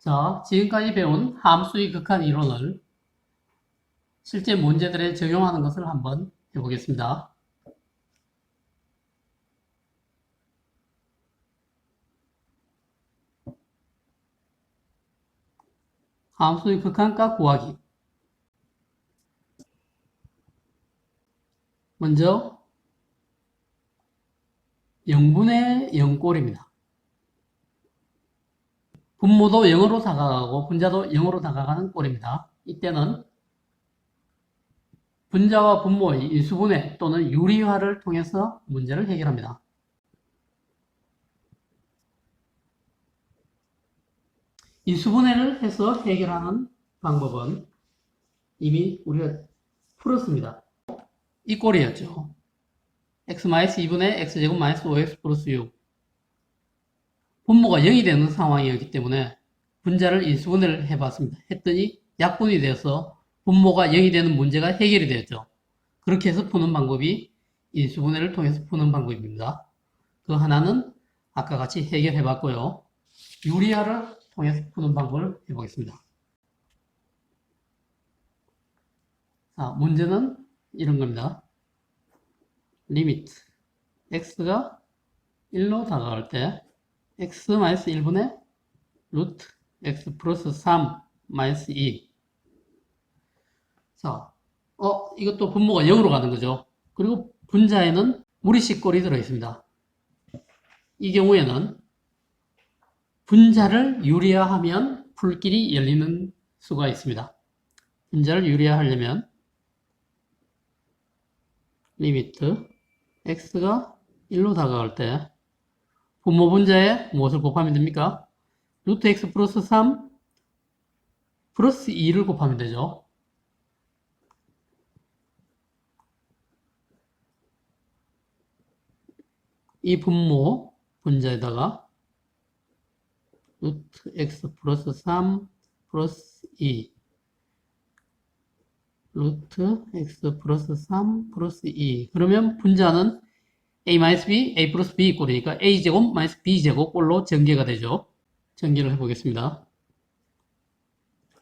자, 지금까지 배운 함수의 극한 이론을 실제 문제들에 적용하는 것을 한번 해보겠습니다. 함수의 극한값 구하기. 먼저 0분의 0꼴입니다. 분모도 0으로 다가가고 분자도 0으로 다가가는 꼴입니다. 이때는 분자와 분모의 인수분해 또는 유리화를 통해서 문제를 해결합니다. 인수분해를 해서 해결하는 방법은 이미 우리가 풀었습니다. 이 꼴이었죠. x-2분의 x제곱 마이너스 5x 플러스 6. 분모가 0이 되는 상황이었기 때문에 분자를 인수분해를 해봤습니다. 했더니 약분이 되어서 분모가 0이 되는 문제가 해결이 되었죠. 그렇게 해서 푸는 방법이 인수분해를 통해서 푸는 방법입니다. 그 하나는 아까 같이 해결해 봤고요. 유리화를 통해서 푸는 방법을 해보겠습니다. 자, 문제는 이런 겁니다. 리미트 x가 1로 다가갈 때 x-1분의 루트 x 플러스 3 마이너스 2. 자, 이것도 분모가 0으로 가는 거죠. 그리고 분자에는 무리식 꼴이 들어있습니다. 이 경우에는 분자를 유리화하면 풀길이 열리는 수가 있습니다. 분자를 유리화하려면 리미트 x가 1로 다가갈 때 분모 분자에 무엇을 곱하면 됩니까? 루트 x 플러스 3 플러스 2를 곱하면 되죠. 이 분모 분자에다가 루트 x 플러스 3 플러스 2 루트 x 플러스 3 플러스 2. 그러면 분자는 a-b, a 플러스 b 꼴이니까 a제곱 마이너스 b제곱 꼴로 전개가 되죠. 전개를 해보겠습니다.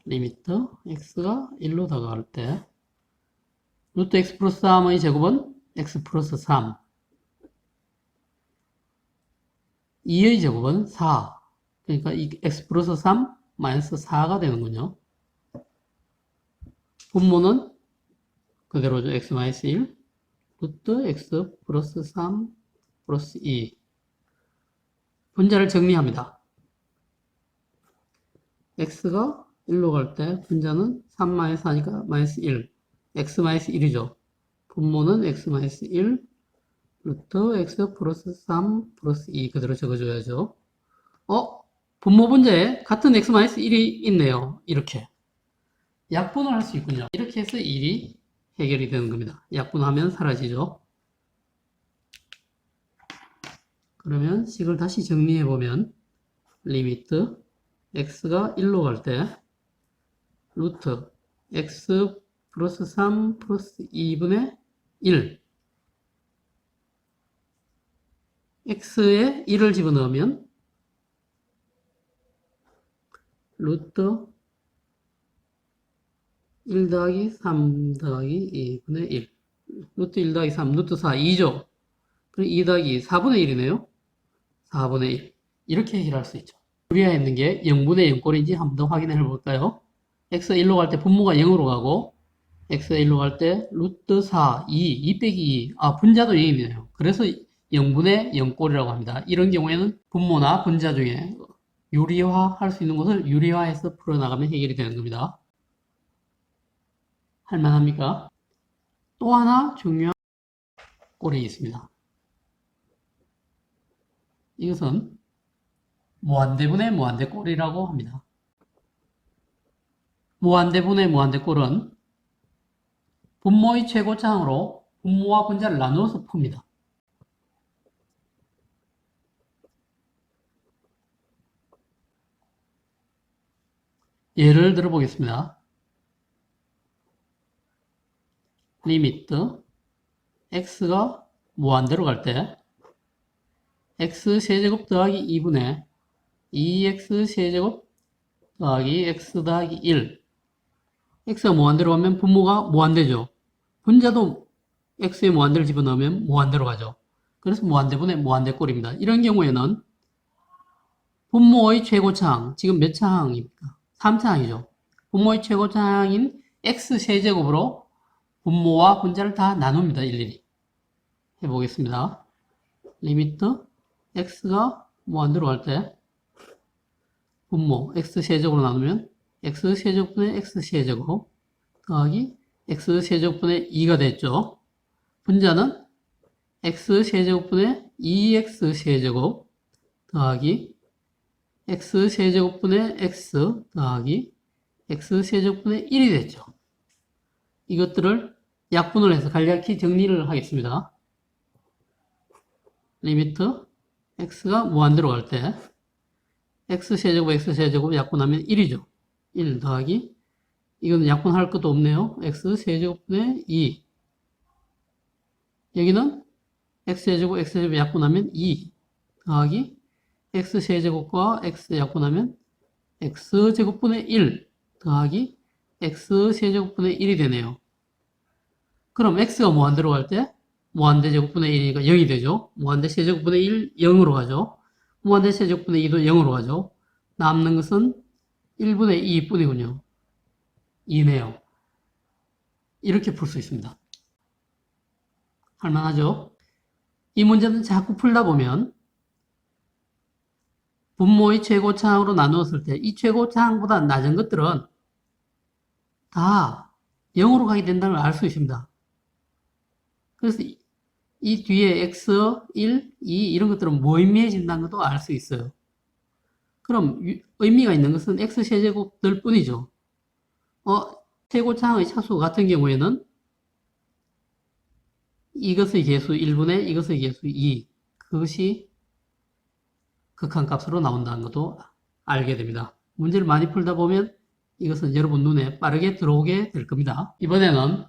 리미트 x가 1로 다가갈 때 루트 x 플러스 3의 제곱은 x 플러스 3, 2의 제곱은 4. 그러니까 이 x 플러스 3 마이너스 4가 되는군요. 분모는 그대로죠. x 마이너스 1 루트 x 플러스 3 플러스 2. 분자를 정리합니다. x가 1로 갈 때 분자는 3 마이너스 4니까 마이너스 1. x 마이너스 1이죠. 분모는 x 마이너스 1 루트 x 플러스 3 플러스 2 그대로 적어줘야죠. 분모 분자에 같은 x 마이너스 1이 있네요. 이렇게 약분을 할 수 있군요. 이렇게 해서 1이 해결이 되는 겁니다. 약분하면 사라지죠. 그러면 식을 다시 정리해보면 리미트 x가 1로 갈 때 루트 x 플러스 3 플러스 2분의 1 x에 1을 집어넣으면 루트 1 더하기 3 더하기 2분의 1 루트 1 더하기 3 루트 4 2죠. 그럼 2 더하기 4분의 1이네요. 4분의 1 이렇게 해결할 수 있죠. 유리화에 있는 게 0분의 0꼴인지 한번 더 확인해 볼까요? x가 1로 갈 때 분모가 0으로 가고 x가 1로 갈 때 루트 4, 2 빼기 2 분자도 0이네요. 그래서 0분의 0꼴이라고 합니다. 이런 경우에는 분모나 분자 중에 유리화 할 수 있는 것을 유리화해서 풀어나가면 해결이 되는 겁니다. 할만합니까? 또 하나 중요한 꼴이 있습니다. 이것은 무한대분의 무한대꼴이라고 합니다. 무한대분의 무한대꼴은 분모의 최고차항으로 분모와 분자를 나누어서 풉니다. 예를 들어 보겠습니다. 리미트 x가 무한대로 갈 때 x 세제곱 더하기 2분의 2x 세제곱 더하기 x 더하기 1. x가 무한대로 가면 분모가 무한대죠. 분자도 x에 무한대를 집어넣으면 무한대로 가죠. 그래서 무한대분의 무한대꼴입니다. 이런 경우에는 분모의 최고차항, 지금 몇 차항입니까? 3차항이죠. 분모의 최고차항인 x세제곱으로 분모와 분자를 다 나눕니다. 일일이. 해보겠습니다. 리미트 x가 무한대로 갈 때 분모 x세제곱으로 나누면 x세제곱분의 x세제곱 더하기 x세제곱분의 2가 됐죠. 분자는 x세제곱분의 2x세제곱 더하기 x세제곱분의 x 더하기 x세제곱분의 1이 됐죠. 이것들을 약분을 해서 간략히 정리를 하겠습니다. 리미트 x가 무한대로 갈 때 x세제곱 x세제곱 약분하면 1이죠. 1 더하기 이거는 약분할 것도 없네요. x세제곱분의 2 여기는 x세제곱 x세제곱 약분하면 2 더하기 x세제곱과 x 약분하면 x제곱분의 1 더하기 x세제곱분의 1이 되네요. 그럼 x가 무한대로 갈 때 무한대 제곱분의 1이니까 0이 되죠. 무한대 세제곱분의 1 0으로 가죠. 무한대 세제곱분의 2도 0으로 가죠. 남는 것은 1분의 2 뿐이군요. 2네요. 이렇게 풀 수 있습니다. 할만하죠? 이 문제는 자꾸 풀다 보면 분모의 최고차항으로 나누었을 때 이 최고차항보다 낮은 것들은 다 0으로 가게 된다는 걸 알 수 있습니다. 그래서 이 뒤에 x, 1, 2 이런 것들은 무의미해진다는 것도 알 수 있어요. 그럼 의미가 있는 것은 x세제곱들 뿐이죠. 최고차항의 차수 같은 경우에는 이것의 개수 1분의 이것의 개수 2 그것이 극한값으로 나온다는 것도 알게 됩니다. 문제를 많이 풀다 보면 이것은 여러분 눈에 빠르게 들어오게 될 겁니다. 이번에는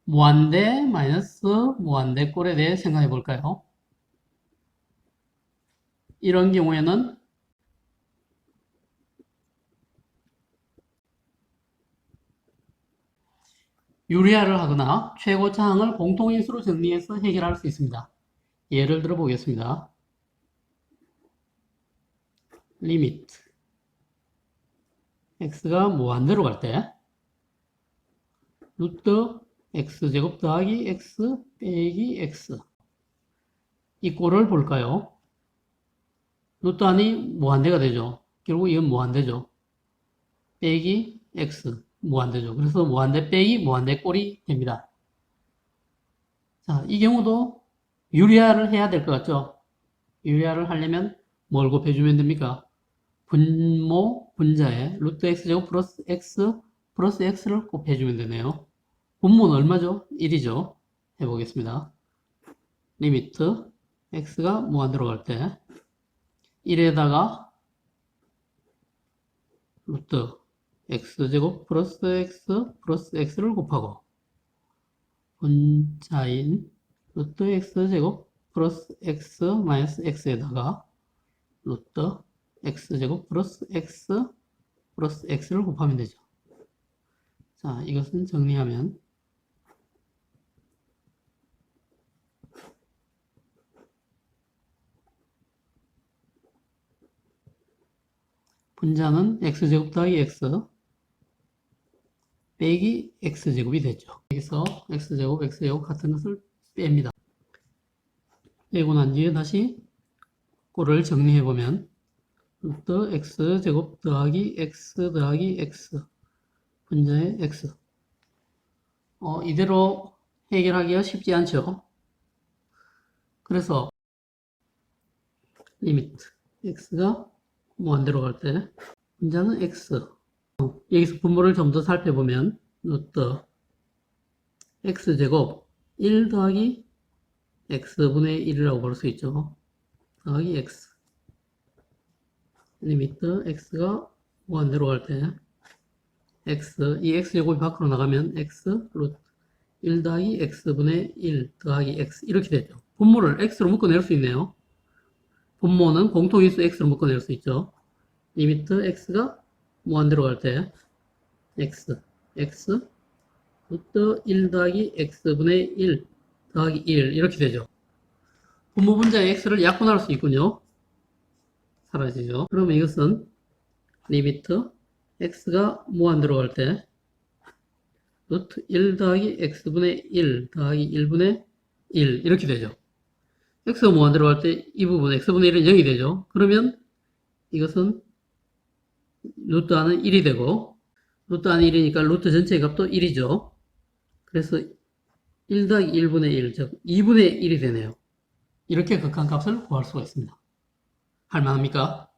무한대 마이너스 무한대 꼴에 대해 생각해 볼까요? 이런 경우에는 유리화를 하거나 최고차항을 공통인수로 정리해서 해결할 수 있습니다. 예를 들어 보겠습니다. 리미트 x가 무한대로 갈 때 루트 x제곱 더하기 x 빼기 x 이 꼴을 볼까요? 루트 안이 무한대가 되죠. 결국 이건 무한대죠. 빼기 x 무한대죠. 그래서 무한대 빼기 무한대 꼴이 됩니다. 자, 이 경우도 유리화를 해야 될 것 같죠? 유리화를 하려면 뭘 곱해주면 됩니까? 분모 분자에 루트 x제곱 플러스 x 플러스 x를 곱해주면 되네요. 분모는 얼마죠? 1이죠. 해보겠습니다. 리미트 x가 무한대로 갈 때 1에다가 루트 x제곱 플러스 x 플러스 x를 곱하고 분자인 루트 x제곱 플러스 x 마이너스 x에다가 루트 x제곱 플러스 x 플러스 x를 곱하면 되죠. 자, 이것은 정리하면 분자는 x제곱 더하기 x 빼기 x제곱이 되죠. 여기서 x제곱, x제곱 같은 것을 뺍니다. 빼고 난 뒤에 다시 꼴을 정리해보면 루트 x제곱 더하기 x 더하기 x 분자의 x 이대로 해결하기가 쉽지 않죠. 그래서 리미트 x가 무한대로 갈 때 분자는 x 여기서 분모를 좀 더 살펴보면 루트 x제곱 1 더하기 x분의 1이라고 볼 수 있죠. 더하기 x 리미트 x가 무한대로 갈 때 x 이 x제곱이 밖으로 나가면 x 루트 1 더하기 x분의 1 더하기 x 이렇게 되죠. 분모를 x로 묶어낼 수 있네요. 분모는 공통인수 x로 묶어낼 수 있죠. 리미트 x가 무한 들어갈 때 x 루트 1 더하기 x분의 1 더하기 1 이렇게 되죠. 분모 분자의 x를 약분할 수 있군요. 사라지죠. 그러면 이것은 리미트 x가 무한 들어갈 때 루트 1 더하기 x분의 1 더하기 1분의 1 이렇게 되죠. x가 무한 들어갈 때 이 부분 x분의 1은 0이 되죠. 그러면 이것은 루트 안은 1이 되고 루트 안은 1이니까 루트 전체의 값도 1이죠. 그래서 1 더하기 1분의 1, 즉 2분의 1이 되네요. 이렇게 극한값을 구할 수가 있습니다. 할만합니까?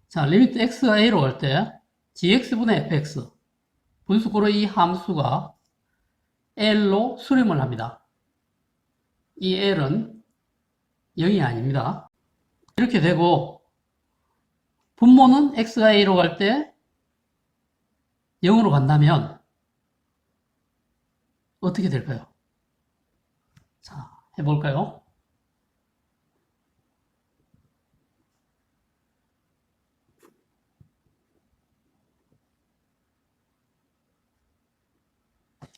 자, 리미트 x가 a로 갈 때 gx분의 fx 분수고로 이 함수가 l로 수렴을 합니다. 이 l은 0이 아닙니다. 이렇게 되고 분모는 x가 a로 갈 때 0으로 간다면 어떻게 될까요? 자, 해볼까요?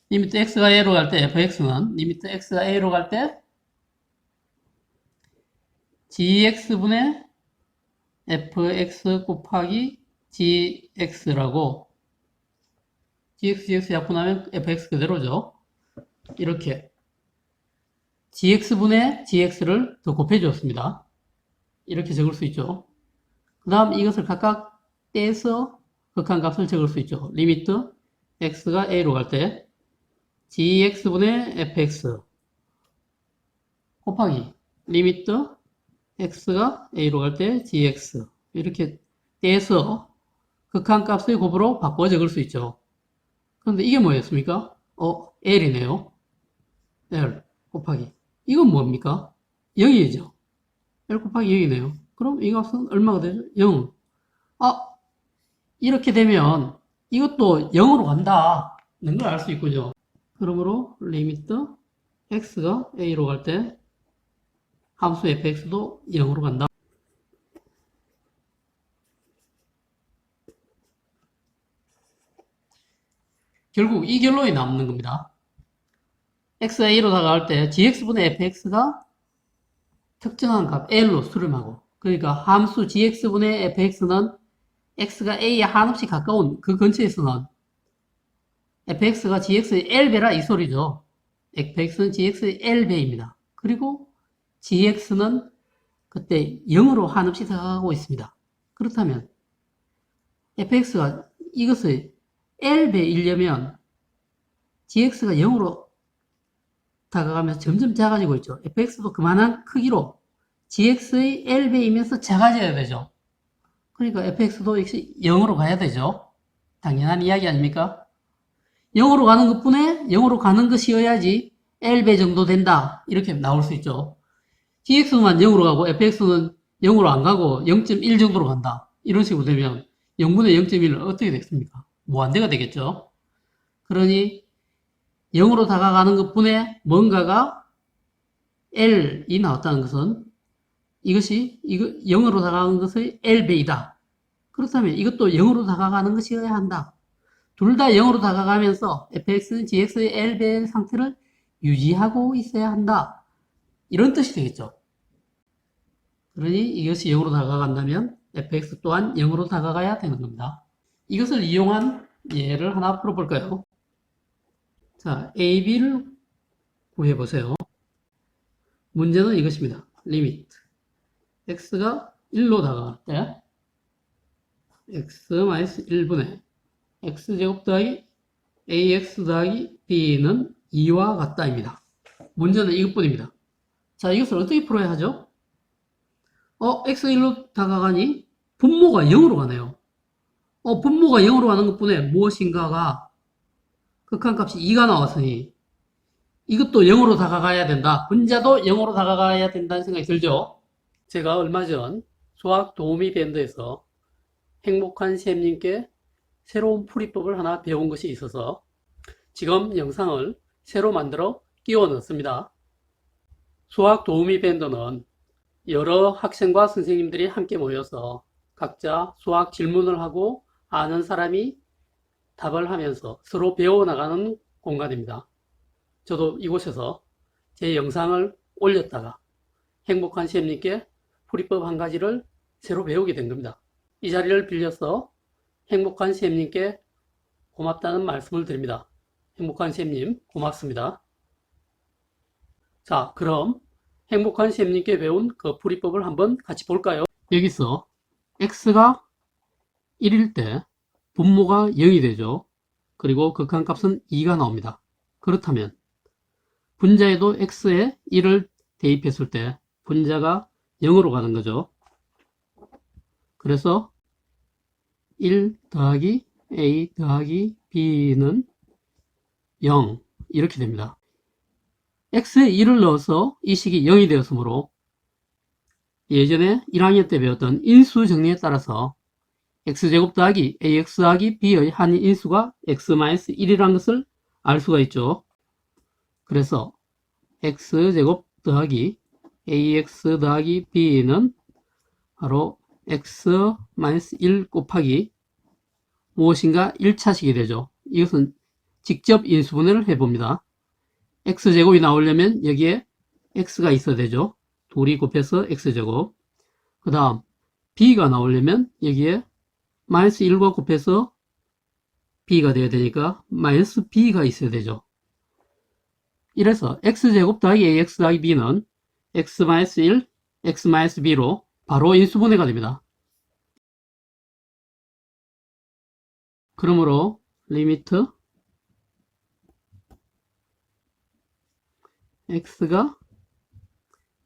리미트 x가 a로 갈 때 fx는 리미트 x가 a로 갈 때 gx분의 fx 곱하기 gx라고 gx 약분하면 fx 그대로죠. 이렇게 gx분의 gx를 더 곱해주었습니다. 이렇게 적을 수 있죠. 그 다음 이것을 각각 떼서 극한값을 적을 수 있죠. 리미트 x가 a로 갈 때 gx분의 fx 곱하기 리미트 x가 a로 갈 때 gx 이렇게 떼서 극한값의 곱으로 바꿔 적을 수 있죠. 그런데 이게 뭐였습니까? l이네요. l 곱하기 이건 뭡니까? 0이죠. l 곱하기 0이네요. 그럼 이 값은 얼마가 되죠? 0. 이렇게 되면 이것도 0으로 간다는 걸 알 수 있군요. 그러므로 리미트 x가 a로 갈 때 함수 fx도 0으로 간다. 결국 이 결론이 남는 겁니다. x가 a로 다가갈 때 gx분의 fx가 특정한 값 l로 수렴하고 그러니까 함수 gx분의 fx는 x가 a에 한없이 가까운 그 근처에서는 fx가 gx의 l배라 이 소리죠. fx는 gx의 l배입니다. 그리고 gx는 그때 0으로 한없이 다가가고 있습니다. 그렇다면 fx가 이것을 l배이려면 gx가 0으로 다가가면서 점점 작아지고 있죠. fx도 그만한 크기로 gx의 l배이면서 작아져야 되죠. 그러니까 fx도 역시 0으로 가야 되죠. 당연한 이야기 아닙니까? 0으로 가는 것뿐에 0으로 가는 것이어야지 l배 정도 된다. 이렇게 나올 수 있죠. gx만 0으로 가고 fx는 0으로 안 가고 0.1 정도로 간다. 이런 식으로 되면 0분의 0.1은 어떻게 됐습니까? 무한대가 되겠죠. 그러니 0으로 다가가는 것뿐에 뭔가가 L이 나왔다는 것은 이것이 0으로 다가가는 것의 L배이다. 그렇다면 이것도 0으로 다가가는 것이어야 한다. 둘 다 0으로 다가가면서 fx는 gx의 L배의 상태를 유지하고 있어야 한다. 이런 뜻이 되겠죠. 그러니 이것이 0으로 다가간다면 fx 또한 0으로 다가가야 되는 겁니다. 이것을 이용한 예를 하나 풀어볼까요? 자, AB를 구해보세요. 문제는 이것입니다. 리미트 x가 1로 다가갈 때 x-1분의 x제곱 더하기 ax 더하기 b는 2와 같다입니다. 문제는 이것뿐입니다. 자, 이것을 어떻게 풀어야 하죠? x가 1로 다가가니 분모가 0으로 가네요. 분모가 0으로 가는 것뿐에 무엇인가가 극한값이 2가 나왔으니 이것도 0으로 다가가야 된다. 분자도 0으로 다가가야 된다는 생각이 들죠. 제가 얼마 전 수학 도우미 밴드에서 행복한 쌤님께 새로운 풀이법을 하나 배운 것이 있어서 지금 영상을 새로 만들어 끼워 넣습니다. 수학 도우미 밴드는 여러 학생과 선생님들이 함께 모여서 각자 수학 질문을 하고 아는 사람이 답을 하면서 서로 배워나가는 공간입니다. 저도 이곳에서 제 영상을 올렸다가 행복한 쌤님께 풀이법 한 가지를 새로 배우게 된 겁니다. 이 자리를 빌려서 행복한 쌤님께 고맙다는 말씀을 드립니다. 행복한 쌤님 고맙습니다. 자, 그럼 행복한 쌤님께 배운 그 풀이법을 한번 같이 볼까요? 여기서 x가 1일 때 분모가 0이 되죠. 그리고 극한값은 2가 나옵니다. 그렇다면 분자에도 x에 1을 대입했을 때 분자가 0으로 가는 거죠. 그래서 1 더하기 a 더하기 b는 0 이렇게 됩니다. x에 1을 넣어서 이 식이 0이 되었으므로 예전에 1학년 때 배웠던 인수 정리에 따라서 x제곱 더하기 ax 더하기 b의 한 인수가 x-1이라는 것을 알 수가 있죠. 그래서 x제곱 더하기 ax 더하기 b는 바로 x-1 곱하기 무엇인가 1차식이 되죠. 이것은 직접 인수분해를 해봅니다. x제곱이 나오려면 여기에 x가 있어야 되죠. 둘이 곱해서 x제곱. 그 다음 b가 나오려면 여기에 마이너스 1과 곱해서 b가 되어야 되니까 마이너스 b가 있어야 되죠. 이래서 x제곱 더하기 ax 더하기 b는 x-1, x-b로 바로 인수분해가 됩니다. 그러므로 리미트 x가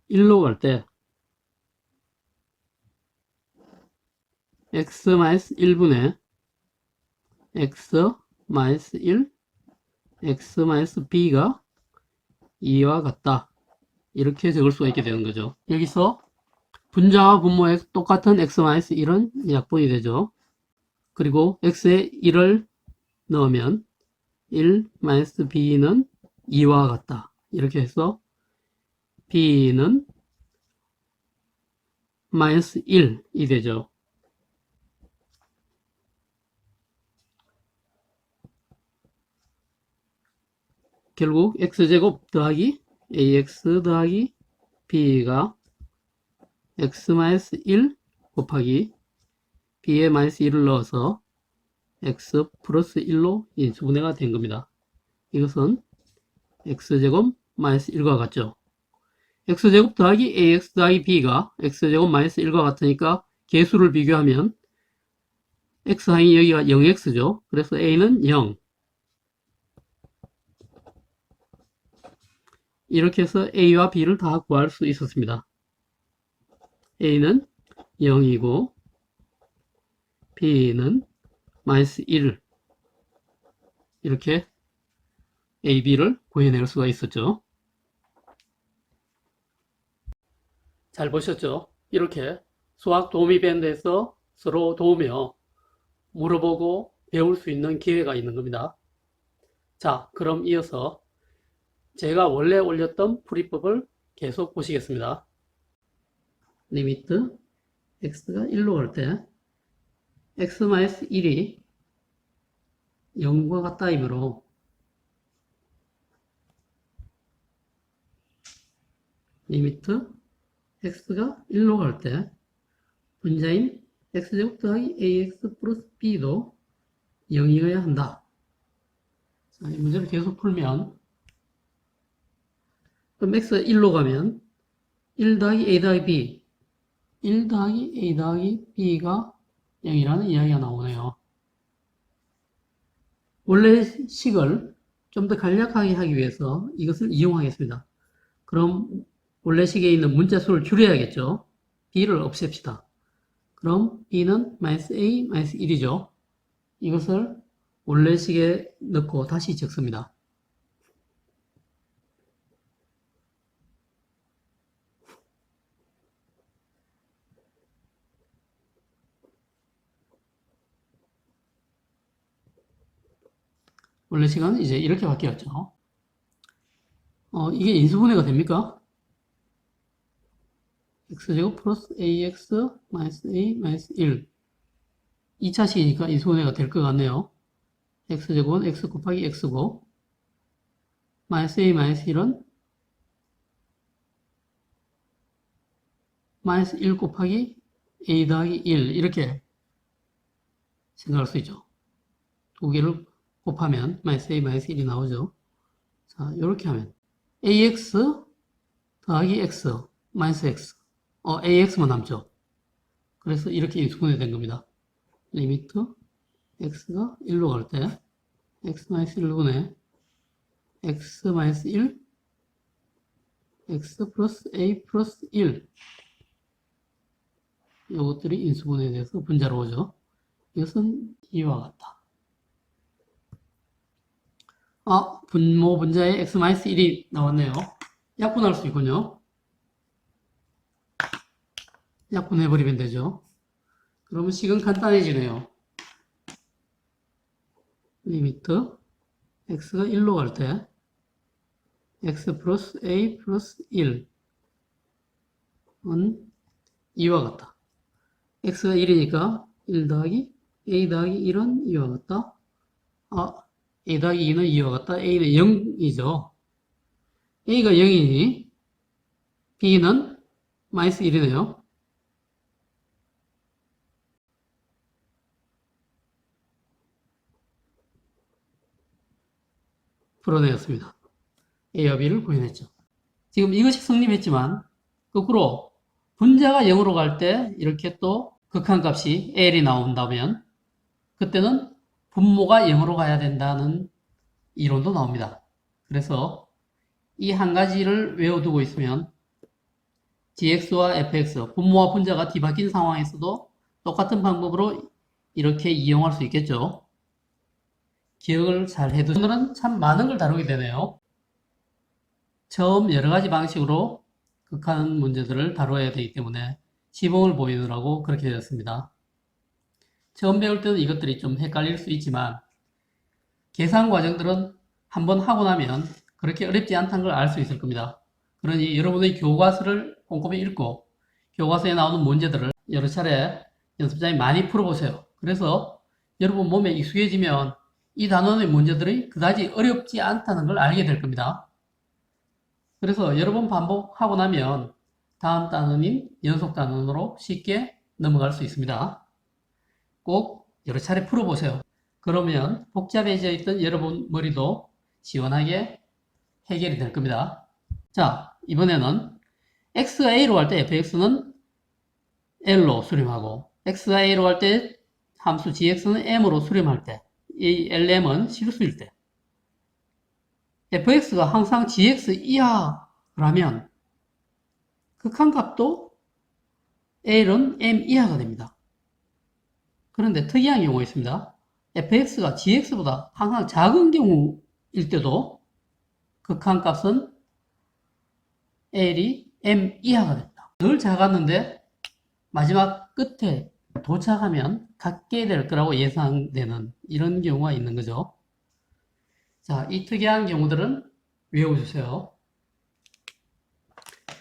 1로 갈 때 x-1분의 x-1, x-b가 2와 같다. 이렇게 적을 수가 있게 되는 거죠. 여기서 분자와 분모의 똑같은 x-1은 약분이 되죠. 그리고 x에 1을 넣으면 1-b는 2와 같다. 이렇게 해서 b는 마이너스 1이 되죠. 결국 x제곱 더하기 ax 더하기 b가 x-1 곱하기 b에 마이너스 1을 넣어서 x 플러스 1로 인수분해가 된 겁니다. 이것은 x제곱 마이너스 1과 같죠. x제곱 더하기 ax 더하기 b가 x제곱 마이너스 1과 같으니까 개수를 비교하면 x항이 여기가 0x죠. 그래서 a는 0. 이렇게 해서 a와 b를 다 구할 수 있었습니다. a는 0이고 b는 마이너스 1 이렇게 a, b를 구해낼 수가 있었죠. 잘 보셨죠? 이렇게 수학 도우미 밴드에서 서로 도우며 물어보고 배울 수 있는 기회가 있는 겁니다. 자, 그럼 이어서 제가 원래 올렸던 풀이법을 계속 보시겠습니다. 리미트 x가 1로 갈 때 x-1이 0과 같다이므로 리미트 x가 1로 갈 때 분자인 x제곱 더하기 ax 플러스 b도 0이어야 한다. 자, 이 문제를 계속 풀면 그럼 x가 1로 가면 1 더하기 a 더하기 b 1 더하기 a 더하기 b가 0이라는 이야기가 나오네요. 원래 식을 좀 더 간략하게 하기 위해서 이것을 이용하겠습니다. 그럼 원래 식에 있는 문자 수를 줄여야겠죠. b를 없앱시다. 그럼 b는 마이너스 a 마이너스 1이죠. 이것을 원래 식에 넣고 다시 적습니다. 원래 시간은 이제 이렇게 바뀌었죠. 이게 인수분해가 됩니까? x제곱 플러스 ax 마이너스 a 마이너스 1. 2차식이니까 인수분해가 될 것 같네요. x제곱은 x 곱하기 x고 마이너스 a 마이너스 1은 마이너스 1 곱하기 a 더하기 1 이렇게 생각할 수 있죠. 두 개를 곱하면 마이너스 a 마이너스 1이 나오죠. 자, 이렇게 하면 ax 더하기 x 마이너스 x ax만 남죠. 그래서 이렇게 인수분해 된 겁니다. 리미트 x가 1로 갈 때 x 마이너스 1분의 x 마이너스 1 x 플러스 a 플러스 1 이것들이 인수분해에 대해서 분자로 오죠. 이것은 이와 같다. 분모 분자에 x 마이너스 1이 나왔네요. 약분할 수 있군요. 약분해버리면 되죠. 그러면 식은 간단해지네요. 리미트 x가 1로 갈 때 x 플러스 a 플러스 1은 이와 같다. x가 1이니까 1 더하기 a 더하기 1은 이와 같다. a 더하기 2는 이와 같다. a는 0이죠. a가 0이니 b는 마이너스 1이네요. 풀어내었습니다. a와 b를 구해냈죠. 지금 이것이 성립했지만 거꾸로 분자가 0으로 갈 때 이렇게 또 극한값이 l이 나온다면 그때는 분모가 0으로 가야 된다는 이론도 나옵니다. 그래서 이 한 가지를 외워두고 있으면 gx와 fx, 분모와 분자가 뒤바뀐 상황에서도 똑같은 방법으로 이렇게 이용할 수 있겠죠. 기억을 잘 해두시면 오늘은 참 많은 걸 다루게 되네요. 처음 여러 가지 방식으로 극한 문제들을 다뤄야 되기 때문에 시범을 보이느라고 그렇게 되었습니다. 처음 배울 때는 이것들이 좀 헷갈릴 수 있지만 계산 과정들은 한번 하고 나면 그렇게 어렵지 않다는 걸 알 수 있을 겁니다. 그러니 여러분의 교과서를 꼼꼼히 읽고 교과서에 나오는 문제들을 여러 차례 연습장에 많이 풀어보세요. 그래서 여러분 몸에 익숙해지면 이 단원의 문제들이 그다지 어렵지 않다는 걸 알게 될 겁니다. 그래서 여러 번 반복하고 나면 다음 단원인 연속 단원으로 쉽게 넘어갈 수 있습니다. 꼭 여러 차례 풀어보세요. 그러면 복잡해져 있던 여러분 머리도 시원하게 해결이 될 겁니다. 자, 이번에는 x가 a로 갈 때 fx는 l로 수렴하고 x가 a로 갈 때 함수 gx는 m으로 수렴할 때 이 lm은 실수일 때 fx가 항상 gx 이하라면 극한값도 l은 m 이하가 됩니다. 그런데 특이한 경우가 있습니다. fx가 gx보다 항상 작은 경우일 때도 극한값은 l이 m 이하가 됩니다. 늘 작았는데 마지막 끝에 도착하면 같게 될 거라고 예상되는 이런 경우가 있는 거죠. 자, 이 특이한 경우들은 외워주세요.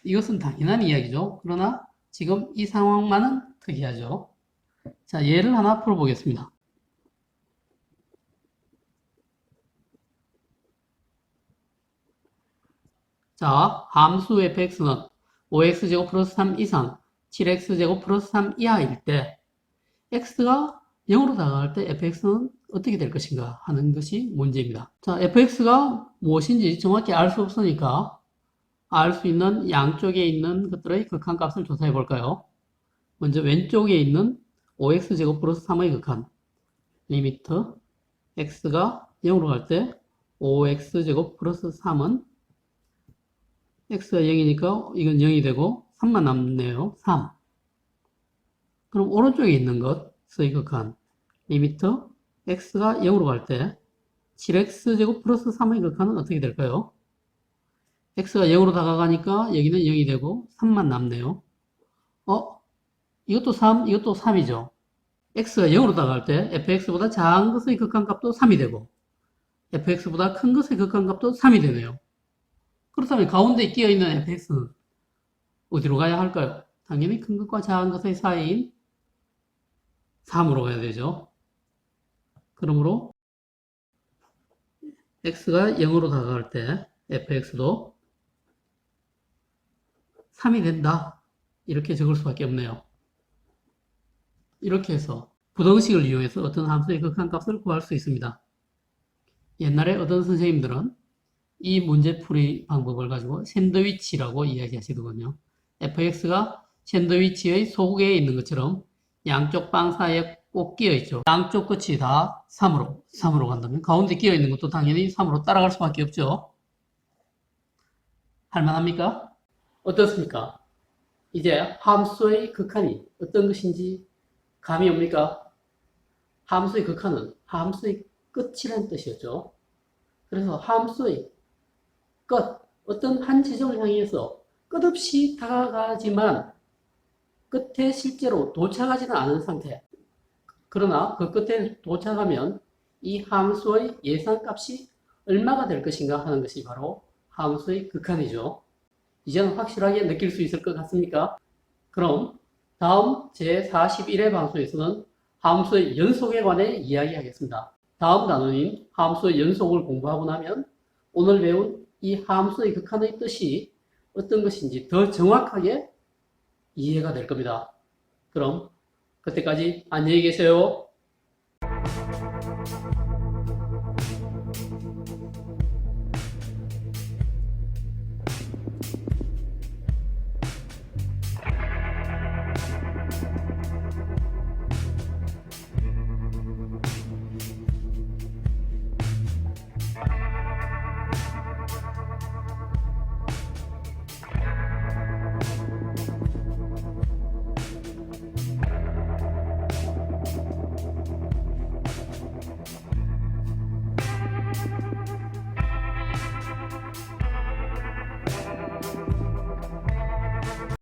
이것은 당연한 이야기죠. 그러나 지금 이 상황만은 특이하죠. 자, 예를 하나 풀어보겠습니다. 자, 함수 fx는 5x제곱 플러스 3 이상 7x제곱 플러스 3 이하일 때 x가 0으로 다가갈 때 fx는 어떻게 될 것인가 하는 것이 문제입니다. 자, fx가 무엇인지 정확히 알 수 없으니까 알 수 있는 양쪽에 있는 것들의 극한값을 조사해 볼까요? 먼저 왼쪽에 있는 5x제곱 플러스 3의 극한 리미트 x가 0으로 갈 때 5x제곱 플러스 3은 x가 0이니까 이건 0이 되고 3만 남네요. 3. 그럼 오른쪽에 있는 것의 극한 리미트 x가 0으로 갈 때 7x제곱 플러스 3의 극한은 어떻게 될까요? x가 0으로 다가가니까 여기는 0이 되고 3만 남네요. 이것도 3, 이것도 3이죠. x가 0으로 다가갈 때 fx보다 작은 것의 극한값도 3이 되고 fx보다 큰 것의 극한값도 3이 되네요. 그렇다면 가운데 끼어있는 fx는 어디로 가야 할까요? 당연히 큰 것과 작은 것의 사이인 3으로 가야 되죠. 그러므로 x가 0으로 다가갈 때 fx도 3이 된다. 이렇게 적을 수밖에 없네요. 이렇게 해서 부등식을 이용해서 어떤 함수의 극한값을 구할 수 있습니다. 옛날에 어떤 선생님들은 이 문제풀이 방법을 가지고 샌드위치라고 이야기하시더군요. fx가 샌드위치의 속에 있는 것처럼 양쪽 빵 사이에 꼭 끼어 있죠. 양쪽 끝이 다 3으로 간다면 가운데 끼어 있는 것도 당연히 3으로 따라갈 수밖에 없죠. 할만합니까? 어떻습니까? 이제 함수의 극한이 어떤 것인지 감이 옵니까? 함수의 극한은 함수의 끝이라는 뜻이었죠. 그래서 함수의 끝, 어떤 한 지점을 향해서 끝없이 다가가지만 끝에 실제로 도착하지는 않은 상태. 그러나 그 끝에 도착하면 이 함수의 예상값이 얼마가 될 것인가 하는 것이 바로 함수의 극한이죠. 이제는 확실하게 느낄 수 있을 것 같습니까? 그럼 다음 제41회 방송에서는 함수의 연속에 관해 이야기하겠습니다. 다음 단원인 함수의 연속을 공부하고 나면 오늘 배운 이 함수의 극한의 뜻이 어떤 것인지 더 정확하게 이해가 될 겁니다. 그럼 그때까지 안녕히 계세요.